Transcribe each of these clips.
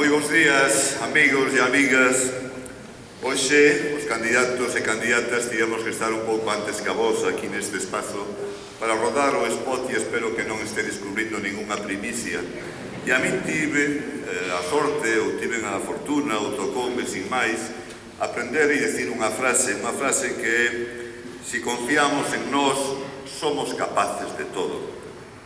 Moi bons días, amigos e amigas. Hoxe, os candidatos e candidatas tivemos que estar un pouco antes que a vos aquí neste espazo para rodar o spot e espero que non este descubrindo ninguna primicia. E a min tive a sorte, ou tive a fortuna, ou tocoume sin máis, aprender e decir unha frase que si confiamos en nós, somos capaces de todo.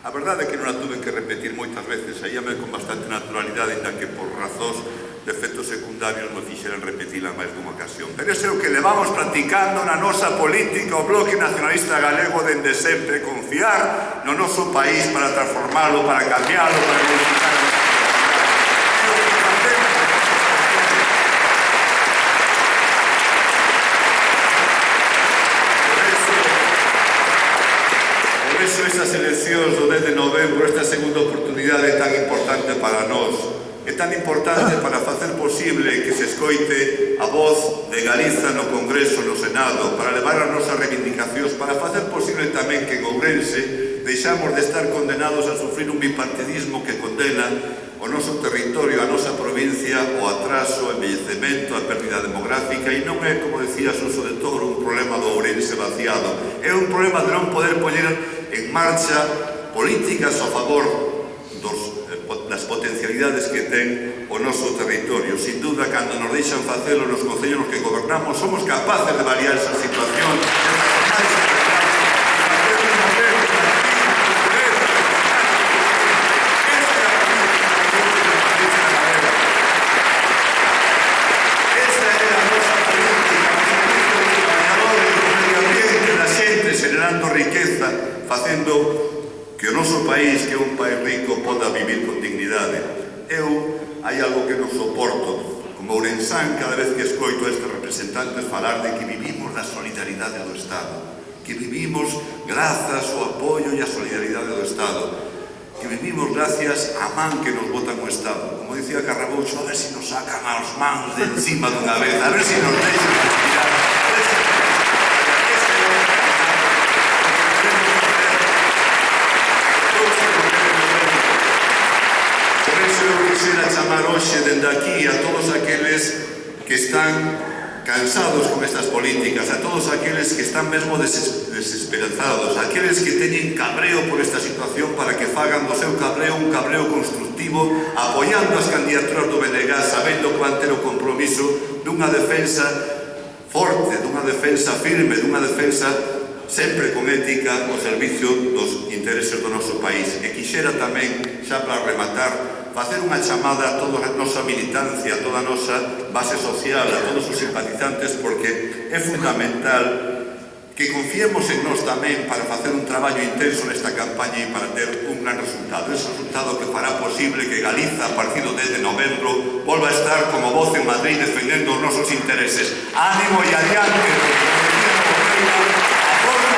A verdade é que non a tuve que repetir moitas veces, saíame con bastante naturalidade, ainda que por razóns de efectos secundarios me fixeran repetila máis dunha ocasión. Pero ese é o que levamos practicando na nosa política o Bloque Nacionalista Galego dende sempre, confiar no noso país para transformalo, para cambialo, para modificarlo. Por eso esas eleccións do 10 de novembro, esta segunda oportunidade é tan importante para nós. É tan importante para facer posible que se escoite a voz de Galiza no Congreso, no Senado, para levar as nosas reivindicacións, para facer posible tamén que en Ourense deixamos de estar condenados a sufrir un bipartidismo que condena o noso territorio, a nosa provincia, o atraso, o envellecemento, a pérdida demográfica, e non é, como decía Suso de Toro, un problema do Ourense vaciado. É un problema de non poder poñer en marcha políticas a favor das potencialidades que ten o noso territorio. Sin duda, cando nos deixan facelo nos concellos nos que gobernamos, somos capaces de variar esa situación, generando riqueza, facendo que o noso país, que é un país rico, poda vivir con dignidade. Hai algo que non soporto, como ourensán, cada vez que escoito a estes representantes falar de que vivimos da solidaridade do Estado, que vivimos grazas ao apoio e a solidaridade do Estado, que vivimos gracias á man que nos bota o Estado. Como dicía Carraboucho, a ver se nos sacan as mans de encima dunha vez, a ver se nos deixan respirar, a ver se quixera chamar hoxe dende aquí a todos aqueles que están cansados con estas políticas, a todos aqueles que están mesmo desesperanzados, aqueles que teñen cabreo por esta situación, para que fagan do seu cabreo un cabreo constructivo, apoiando as candidaturas do BNG, sabendo cuán ter o compromiso dunha defensa forte, dunha defensa firme, dunha defensa sempre con ética ao servicio dos intereses do noso país. E quixera tamén, xa para rematar, facer unha chamada a toda a nosa militancia, a toda a nosa base social, a todos os simpatizantes, porque é fundamental que confiemos en nós tamén para facer un traballo intenso nesta campaña e para ter un gran resultado. Ese resultado que fará posible que Galiza, a partir do 10 de novembro, volva a estar como voz en Madrid defendendo os nosos intereses. Ánimo e adiante, porque como decía o Reina, a